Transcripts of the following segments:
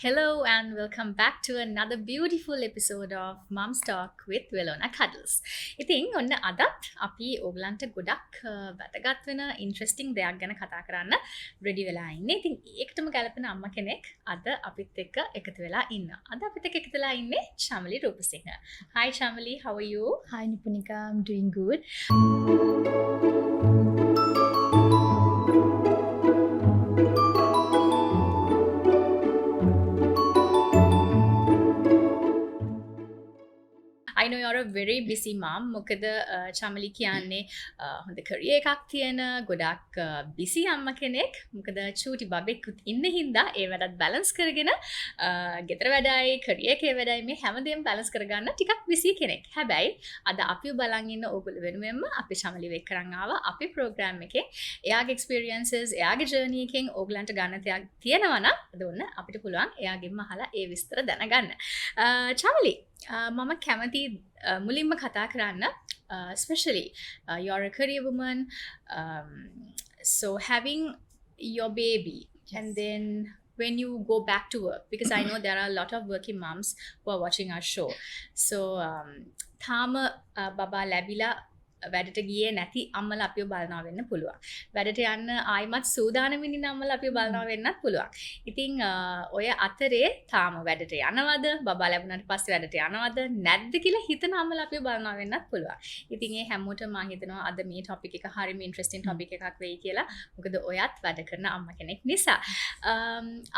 Hello and welcome back to another beautiful episode of Mom's Talk with Velona Cuddles. ඉතින් ඔන්න අදත් අපි ඕගලන්ට ගොඩක් වැදගත් වෙන ඉන්ට්‍රෙස්ටිං දෙයක් ගැන කතා කරන්න රෙඩි වෙලා ඉන්නේ. ඉතින් ඒකටම ගැලපෙන අම්මා කෙනෙක් අද අපිත් එක්ක එකතු වෙලා ඉන්නවා. අද අපිත් එක්ක එකතු වෙලා ඉන්නේ Shamali Rupasinghe. Hi Shamali, how are you? Hi Nipunika, I'm doing good. I know you're a very busy mom. මොකද චමලි කියන්නේ හොඳ කරියර් එකක් තියෙන ගොඩක් busy අම්මා කෙනෙක්. මොකද චූටි බබෙක්කුත් ඉන්න හින්දා ඒ වැඩත් බැලන්ස් කරගෙන ගෙදර වැඩයි කරියර් එකේ වැඩයි මේ හැමදේම බැලන්ස් කරගන්න ටිකක් busy කෙනෙක්. හැබැයි අද අපිව බලන් ඉන්න ඕගොල්ලෝ වෙනුවෙන්ම අපි චමලි වෙක් කරන් ආවා අපේ ප්‍රෝග්‍රෑම් එකේ. එයාගේ experiences, එයාගේ journey එකෙන් ඕගලන්ට ගන්න තියක් තියෙනවා නම් අද ඔන්න අපිට පුළුවන් එයාගෙන්ම අහලා ඒ විස්තර දැනගන්න. චමලි මම කැමති මුලින්ම කතා කරන්න especially you're a career woman, so having your baby and then when you go back to work, because I know there are a lot of working moms who are watching our show, so තාම බබා ලැබිලා වැඩට ගියේ නැති අම්මලා අපිව බලනවා වෙන්න පුළුවන්. වැඩට යන්න ආයිමත් සූදානමින් ඉන්න අම්මලා අපිව බලනවා වෙන්නත් පුළුවන්. ඉතින් ඔය අතරේ තාම වැඩට යනවද? බබා ලැබුණාට පස්සේ වැඩට යනවද? නැද්ද කියලා හිතන අම්මලා අපිව බලනවා වෙන්නත් පුළුවන්. ඉතින් ඒ හැමෝටම මම හිතනවා අද මේ ටොපික් එක හරිම ඉන්ට්‍රෙස්ටිං ටොපික් එකක් වෙයි කියලා. මොකද ඔයත් වැඩ කරන අම්මා කෙනෙක් නිසා.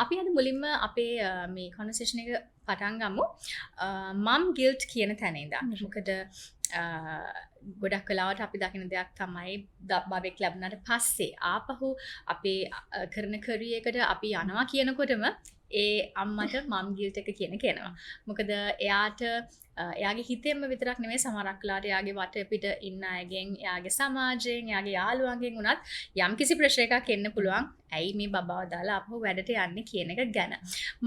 අපි අද මුලින්ම අපේ මේ කන්වර්සේෂන් එක පටන් ගමු. මම් ගිල්ට් කියන තැන ඉඳන්. මොකද ගොඩක් වෙලාවට අපි දකින දෙයක් තමයි බබෙක් ලැබුණාට පස්සේ ආපහු අපේ කරන කරියර් එකට අපි යනවා කියනකොටම ඒ අම්මට මම් ගිල්ට් එක කියන කෙනවා. මොකද එයාට එයාගේ හිතෙන්ම විතරක් නෙමෙයි සමහරක් වෙලාවට එයාගේ වටපිට ඉන්න අයගෙන්, එයාගේ සමාජයෙන්, එයාගේ යාළුවන්ගෙන් උනත් යම්කිසි ප්‍රෙෂර් එකක් එන්න පුළුවන්. ඇයි මේ බබාව දාලා ආපහු වැඩට යන්නේ කියන එක ගැන.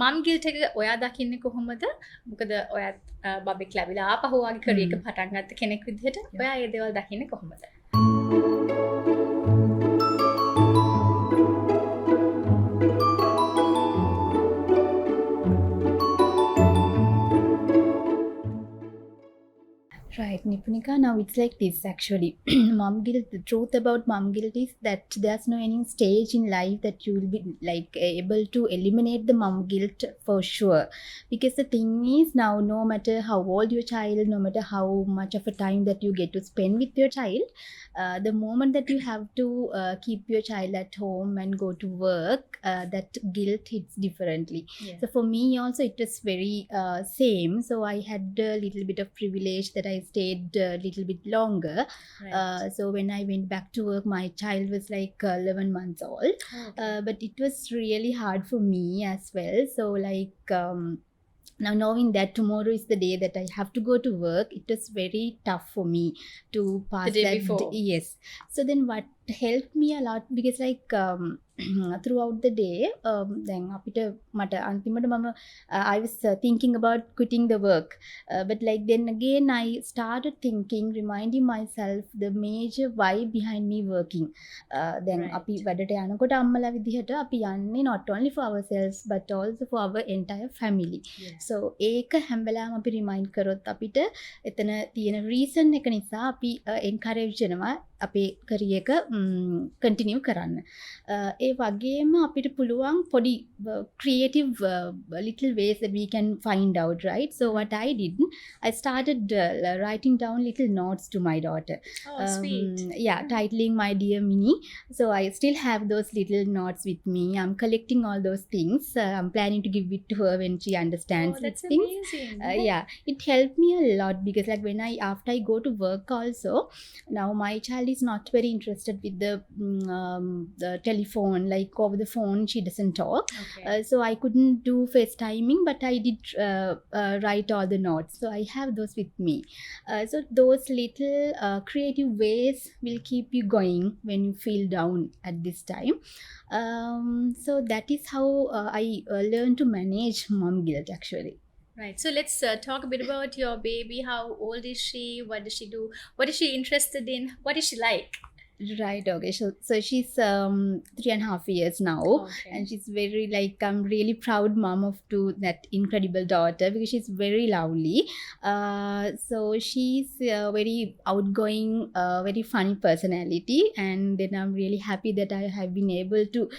මම් ගිල්ට් එක ඔයා දකින්නේ කොහොමද? මොකද ඔයත් බබෙක් ලැබිලා ආපහු වගේ කරියර් එක පටන් ගත්ත කෙනෙක් විදිහට ඔයා මේ දේවල් දකින්නේ කොහොමද? Right, Nipunika, now it's like this actually. Mom guilt, the truth about mom guilt is that there's no any stage in life that you will be like able to eliminate the mom guilt for sure. Because the thing is now, no matter how old your child, no matter how much of a time that you get to spend with your child, the moment that you have to keep your child at home and go to work, that guilt hits differently. Yeah. So for me also it was very same. So I had a little bit of privilege that I stayed a little bit longer. Right. So when I went back to work, my child was like 11 months old. Okay. But it was really hard for me as well. So like now knowing that tomorrow is the day that I have to go to work, it was very tough for me to pass The day that before. Yes. So then what helped me a lot, because like throughout the day then අපිට මට අන්තිමට මම I was thinking about quitting the work, but like then again I started thinking, reminding myself the major why behind me working. Then Right. අපි වැඩට යනකොට අම්මලා විදිහට අපි යන්නේ not only for ourselves but also for our entire family. Yes. So ඒක හැම වෙලාවම අපි රිමයින්ඩ් කරොත් අපිට එතන තියෙන රීසන් එක නිසා අපි එන්කරේජ් වෙනවා අපේ කරියර් එක කන්ටිනියු කරන්න. ඒ වගේම අපිට පුළුවන් පොඩි creative little ways that we can find out, right? So what I did, I started writing down little notes to my daughter. Oh, sweet. Yeah, titling my dear Minnie. So I still have those little notes with me. I'm collecting all those things. I'm planning to give it to her when she understands Oh, that's things. amazing. Yeah, it helped me a lot, because like when after I go to work also, now my child is not very interested with the telephone, like over the phone she doesn't talk. Okay. So I couldn't do FaceTiming, but I did write all the notes. So I have those with me. So those little creative ways will keep you going when you feel down at this time. So that is how I learned to manage mom guilt actually. Right. So let's talk a bit about your baby. How old is she? What does she do? What is she interested in? What is she like? Right, okay. So she's 3.5 years now. Okay. And she's very like, I'm really proud mom of to that incredible daughter because she's very lovely. So she's very outgoing, very funny personality, and then I'm really happy that I have been able to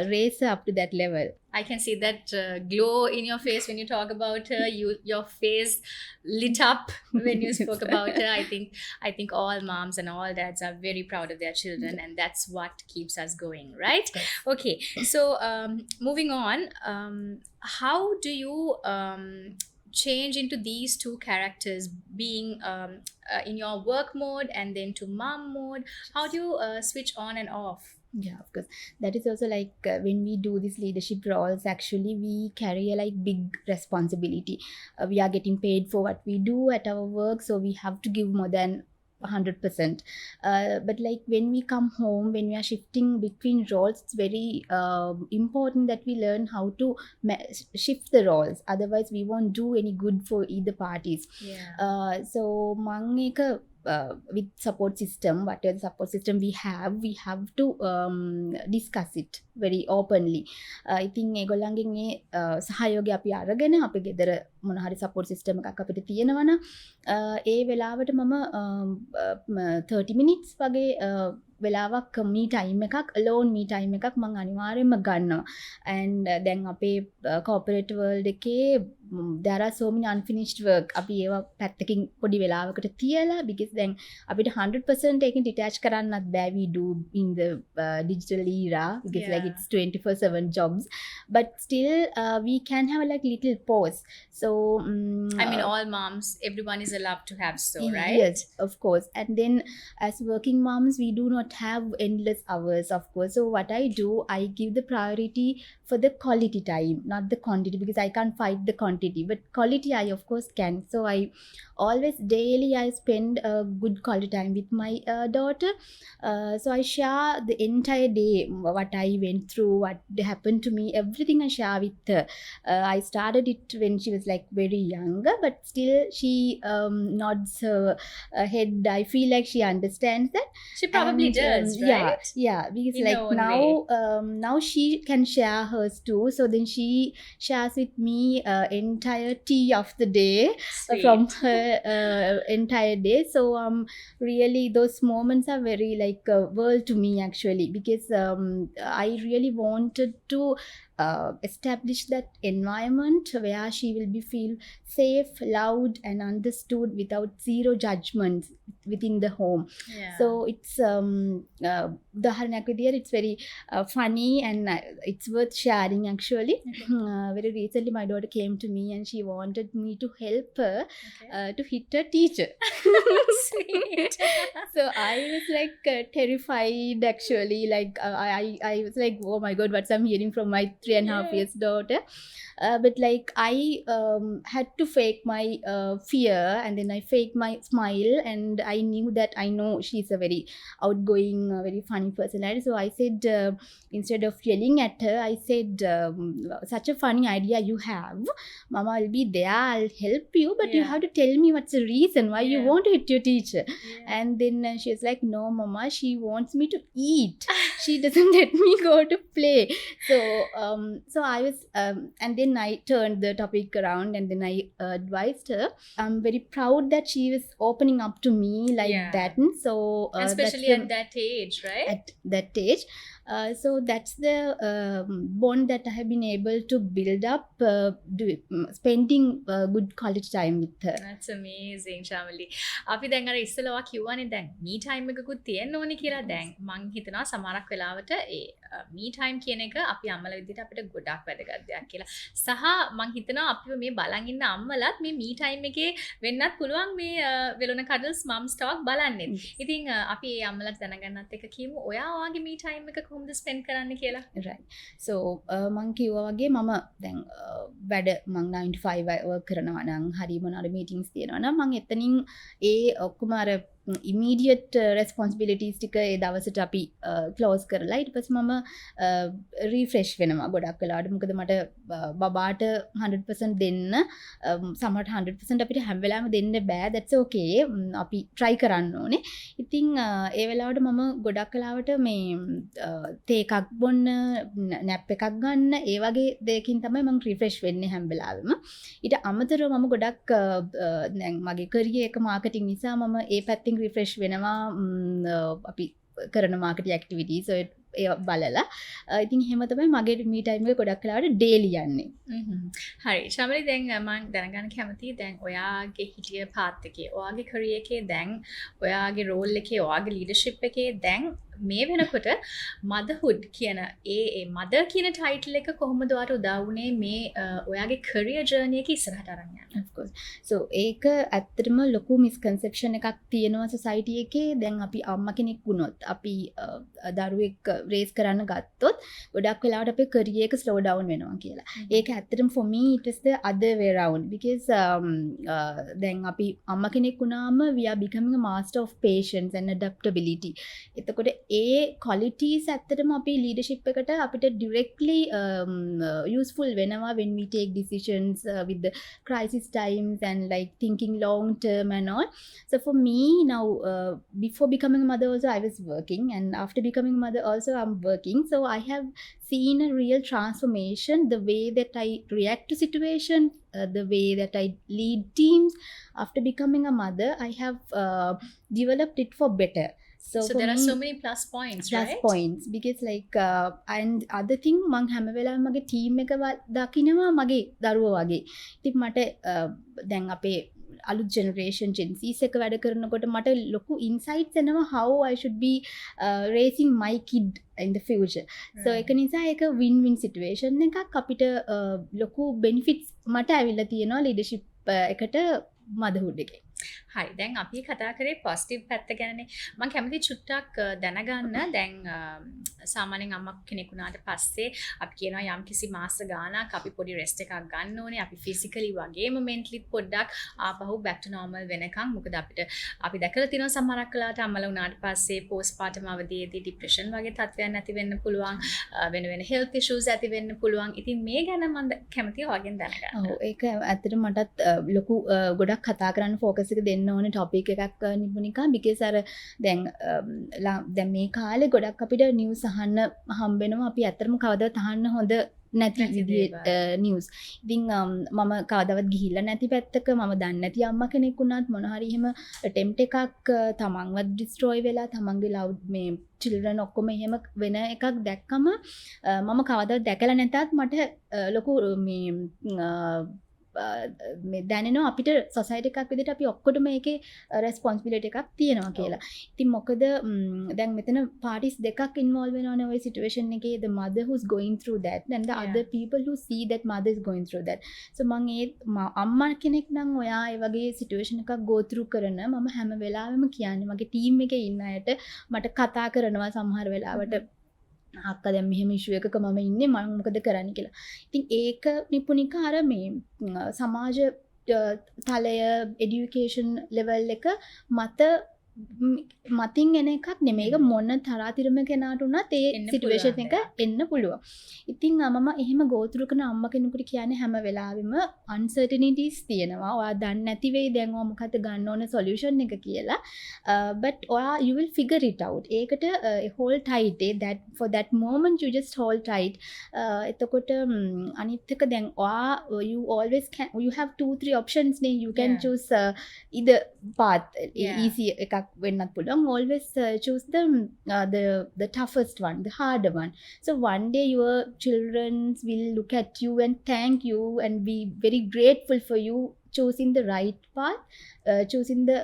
raise her up to that level. I can see that glow in your face when you talk about her. Your face lit up when you spoke about her. I think all moms and all dads are very proud of their children, and that's what keeps us going, right? Yes. Okay, so moving on, how do you change into these two characters, being in your work mode and then to mom mode? How do you switch on and off? Yeah, of course. That is also like when we do these leadership roles, actually we carry a like big responsibility. We are getting paid for what we do at our work, so we have to give more than 100%. But like when we come home, when we are shifting between roles, it's very important that we learn how to shift the roles. Otherwise, we won't do any good for either parties. Yeah. So මං එක with support system, whatever support system we have to discuss it very openly. ඉතින් ඒගොල්ලන්ගෙන් ඒ සහයෝගය අපි අරගෙන අපේ ගෙදර මොන හරි support system එකක් අපිට තියෙනවා නම් ඒ වෙලාවට මම 30 minutes වගේ වෙලාවක් me time එකක් alone me time එකක් මම අනිවාර්යයෙන්ම ගන්නවා. And දැන් අපේ corporate world එකේ there are so many unfinished work. අපි ඒවා පැත්තකින් පොඩි වෙලාවකට තියලා, because දැන් අපිට 100% ඒකෙන් detach කරන්නත් බෑ. We do in the digital era because like it's 24/7 jobs, but still we can have like little pause. So I mean, all moms, everyone is allowed to have so, right? Yes, of course. And then as working moms, we do not have endless hours, of course. So what I do, I give the priority for the quality time, not the quantity, because I can't fight the quantity, but quality I of course can. So I always daily I spend a good quality time with my daughter. So I share the entire day, what I went through, what happened to me, everything I share with her. I started it when she was like very younger, but still she nods her head. I feel like she understands that. She probably And, does, right? Yeah, because In her like own now way. now she can share hers too. So then she shares with me entire tea of the day Sweet. from her entire day. So really those moments are very like a world to me actually, because I really wanted to establish that environment where she will be feel safe, loved and understood without zero judgments within the home. Yeah. So it's උදාහරණයක් විදියට it's very funny and it's worth sharing actually. Very recently my daughter came to me and she wanted me to help her Okay. to hit her teacher. Sweet. So I was like terrified actually, like I was like, oh my god, what's I'm hearing from my 3.5 years daughter. But like I had to fake my fear, and then I faked my smile, and I knew that I know she's a very outgoing, very funny personality. So I said, instead of yelling at her, I said, such a funny idea you have, Mama, I'll be there, I'll help you, but you Yeah. have to tell me what's the reason why you Yeah. want to hit your teacher. Yeah. And then she was like, no Mama, she wants me to eat. She doesn't let me go to play. So I was and then I turned the topic around, and then I advised her. I'm very proud that she was opening up to me like Yeah. that. So And especially that's at that age, right? at that age. So that's the bond that I have been able to build up, spending good quality time with her. That's amazing, Shamali. අපි දැන් අර ඉස්සෙල්ලා ඔයා කිව්වනේ දැන් me time එකකුත් තියෙන්න ඕනේ කියලා. දැන් මං හිතනවා සමහරක් වෙලාවට ඒ me time කියන එක අපි අම්මලා විදිහට අපිට ගොඩක් වැදගත් දෙයක් කියලා. සහ මං හිතනවා අපිව මේ බලන් ඉන්න අම්මලාත් මේ me time එකේ වෙන්නත් පුළුවන් මේ වෙලොන කඩල්ස් mums talk බලන්නෙත්. ඉතින් අපි ඒ අම්මලාට දැනගන්නත් එක කියමු ඔයා ඔයාගේ me time එක කොහොමද spend කරන්න කියලා. Right. So මං කිව්වා වගේ මම දැන් වැඩ මං 9 to 5 work කරනවා නම් හරි මොනවාරි meetings තියෙනවා නම් මං එතනින් ඒ ඔක්කොම අර ඉමීඩියට් රෙස්පොන්සිබිලිටීස් ටික ඒ දවසට අපි ක්ලෝස් කරලා ඊට පස්සේ මම රීෆ්‍රෙෂ් වෙනවා ගොඩක් වෙලාවට. මොකද මට බබාට 100% දෙන්න සමහරට 100% අපිට හැම වෙලාවෙම දෙන්න බෑ. that's okay. අපි try කරන්න ඕනේ. ඉතින් ඒ වෙලාවට මම ගොඩක් වෙලාවට මේ තේ එකක් බොන්න, නැප් එකක් ගන්න, ඒ වගේ දෙයකින් තමයි මම රිෆ්‍රෙෂ් වෙන්නේ හැම වෙලාවෙම. ඊට අමතරව මම ගොඩක් දැන් මගේ කරියර් එක මාකටිං නිසා මම ඒ පැත්තෙන් රිෆ්‍රෙෂ් වෙනවා. අපි කරන මාකටිං ඇක්ටිවිටීස් ඒ බලලා. ඉතින් එහෙම තමයි මගේ මී ටයිම් එක ගොඩක් වෙලාවට ඩේලි යන්නේ. හරි. ශාමලි දැන් මම දැනගන්න කැමතියි දැන් ඔයාගේ හිටිය පාත් එකේ, ඔයාගේ කරියර් එකේ දැන් ඔයාගේ රෝල් එකේ, ඔයාගේ ලීඩර්ෂිප් එකේ දැන් මේ වෙනකොට මදර්හුඩ් කියන ඒ මදර් කියන ටයිටල් එක කොහොමද ඔයාට උදා වුනේ මේ ඔයාගේ කරියර් ජර්නි එක ඉස්සරහට අරන් යන්න? of course. so ඒක ඇත්තටම ලොකු මිස්කන්සෙප්ෂන් එකක් තියෙනවා සොසයිටි එකේ. දැන් අපි අම්මා කෙනෙක් වුණොත්, අපි දරුවෙක් රේස් කරන්න ගත්තොත් ගොඩක් වෙලාවට අපේ කරියර් එක ස්ලෝ ඩවුන් වෙනවා කියලා. ඒක ඇත්තටම for me it is the other way around because දැන් අපි අම්මා කෙනෙක් වුණාම we are becoming a master of patience and adaptability. එතකොට ඒ qualities ඇත්තටම අපි leadership එකට අපිට directly useful වෙනවා when we take decisions with the crisis times and like thinking long term and all. So for me now before becoming a mother also I was working, and after becoming a mother also I'm working. So I have seen a real transformation, the way that I react to situations, the way that I lead teams. After becoming a mother, I have developed it for better. So there are so many plus points, plus right? points because like and other thing මං හැම වෙලාවෙම මගේ team එක දකිනවා මගේ දරුවෝ වගේ. ඉතින් මට දැන් අපේ අලුත් ජෙනරේෂන් Gen Z's එක වැඩ කරනකොට මට ලොකු ඉන්සයිට්ස් එනවා how I should be raising my kid in the future. So ඒක නිසා ඒක win-win situation එකක්. අපිට ලොකු benefits මට ඇවිල්ලා තියෙනවා leadership එකට motherhood එකේ. හරි. දැන් අපි කතා කරේ පොසිටිව් පැත්ත ගැනනේ. මම කැමති චුට්ටක් දැනගන්න දැන් සාමාන්‍යයෙන් අම්මා කෙනෙක් වුණාට පස්සේ අපි කියනවා යම් කිසි මාස ගාණක් අපි පොඩි රෙස්ට් එකක් ගන්න ඕනේ. අපි ෆිසිකලි වගේම මෙන්ටලි පොඩ්ඩක් ආපහු back to normal වෙනකන්. මොකද අපිට අපි දැකලා තියෙනවා සමහරක් වෙලාවට අම්මලා වුණාට පස්සේ postpartum අවධියේදී depression වගේ තත්ත්වයන් ඇති වෙන්න පුළුවන්. වෙන වෙන health issues ඇති වෙන්න පුළුවන්. ඉතින් මේ ගැන මම කැමතියි ඔයගෙන් දැනගන්න. ඔව් ඒක ඇත්තට මටත් ලොකු ගොඩක් කතා කරන්න ෆෝකස් එක දෙන්න ඕන ටොපික් එකක් නිපුණිකා. because අර දැන් මේ කාලේ ගොඩක් අපිට නිවුස් අහන්න හම්බෙනවා. අපි ඇත්තටම කවදාවත් අහන්න හොඳ නැති නිවුස්. ඉතින් මම කවදාවත් ගිහිල්ලා නැති පැත්තක මම දන්නේ නැති අම්මා කෙනෙක් වුණත් මොන හරි එහෙම attempt එකක් තමන්වත් destroy වෙලා තමන්ගේ love මේ children ඔක්කොම එහෙම වෙන එකක් දැක්කම මම කවදාවත් දැකලා නැතත් මට ලොකු මේ දැනෙනවා අපිට සොසයිටි එකක් විදිහට අපි ඔක්කොටම ඒකේ රෙස්පොන්සිබිලිටි එකක් තියෙනවා කියලා. ඉතින් මොකද දැන් මෙතන පාටිස් දෙකක් ඉන්වෝල්ව් වෙනවනේ ওই සිටුේෂන් එකේ, the mother who's going through that and the other people who see that mother is going through that. so මම ඒ අම්මා කෙනෙක් නම් ඔයා ඒ වගේ සිටුේෂන් එකක් go through කරන මම හැම වෙලාවෙම කියන්නේ මගේ ටීම් එකේ ඉන්න අයට මට කතා කරනවා සමහර වෙලාවට අක්කා දැන් මෙහෙම ඉෂුව එකක මම ඉන්නේ මම මොකද කරන්න කියලා. ඉතින් ඒක නිපුණිකා අර මේ සමාජ තලය এডুকেෂන් ලෙවල් එක මතින් එන එකක් නෙමෙයි. ඒක මොන තරාතිරම කෙනාට උනත් ඒ සිටුේෂන් එක එන්න පුළුවන්. ඉතින් මම එහෙම go through කරන අම්මා කෙනෙකුට කියන්නේ හැම වෙලාවෙම uncertainties තියෙනවා. ඔයා දන්නේ නැති වෙයි දැන් ඔයා මොකද ගන්න ඕන solution එක කියලා. but ඔයා you will figure it out. ඒකට hold tight. that for that moment you just hold tight. එතකොට අනිත් එක දැන් ඔයා you always can you have 2-3 options නේ. you can choose either path easy එකක් වෙන්නත් පුළුවන්. always choose the toughest one, the harder one. so one day your children will look at you and thank you and be very grateful for you choosing the right path, choosing the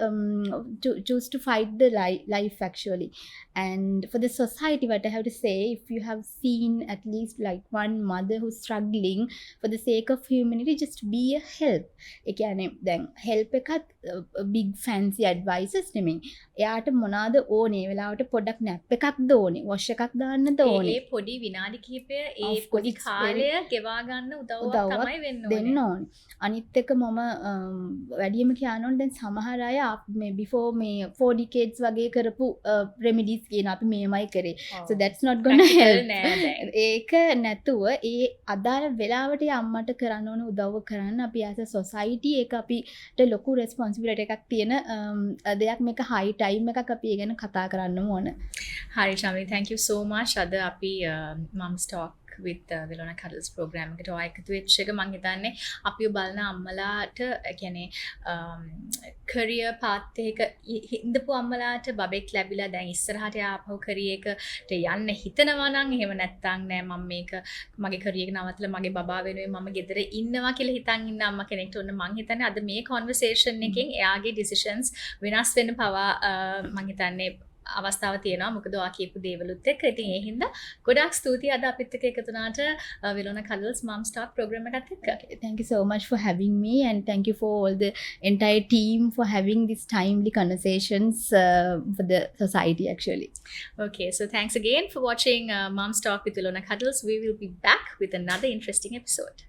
choose to fight the life actually. and for the society what I have to say, if you have seen at least like one mother who's struggling, for the sake of humanity just be a help. ඒ කියන්නේ දැන් help එකත් big fancy advices නෙමෙයි. එයාට මොනවාද ඕනේ, ඒ වෙලාවට පොඩක් nap එකක්ද ඕනේ, wash එකක් දාන්නද ඕනේ, ඒ පොඩි විනාඩි කිහිපය ඒ පොඩි කාලය ගෙවා ගන්න උදව්වක් තමයි වෙන්න ඕනේ. අනිත් එක මම වැඩියම කියනොත් දැන් සමහර අය මේ before මේ 4 decades වගේ කරපු remedies කියන අපි මේමයි කරේ. So that's not gonna Practical help. නෑ දැන්. ඒක නැතුව ඒ අදාළ වෙලාවට ඒ අම්මට කරන්න ඕන උදව්ව කරන්න අපි as a society ඒක අපිට ලොකු responsibility එකක් තියෙන දෙයක්. මේක high time එකක් අපි ඒ ගැන කතා කරන්න ඕන. හරි චමලි, thank you so much. අද අපි Mums Talk with Vilona Cuddles program එකට ඔය එකතු වෙච්ච එක මම හිතන්නේ අපිව බලන අම්මලාට කියන්නේ career path එක ඉඳපු අම්මලාට බබෙක් ලැබිලා දැන් ඉස්සරහට ආපහු career එකට යන්න හිතනවා නම් එහෙම නැත්නම් නෑ මම මේක මගේ career එක නවත්තලා මගේ බබා වෙනුවෙන් මම ගෙදර ඉන්නවා කියලා හිතන් ඉන්න අම්මා කෙනෙක්ට ඔන්න මම හිතන්නේ අද මේ conversation එකෙන් එයාගේ decisions වෙනස් වෙන්න පවා මම හිතන්නේ අවස්ථාව තියෙනවා. මොකද ඔයා කියපු දේවලුත් එක්ක. ඉතින් ඒ හින්දා ගොඩාක් ස්තුතියි අද අපිත් එක්ක එකතු වුණාට Vilona Cuddles Mums Talk program එකත් එක්ක. Thank you so much for having me, and thank you for all the entire team for having these timely conversations for the society actually. Okay, so thanks again for watching Mums Talk with Vilona Cuddles. We will be back with another interesting episode.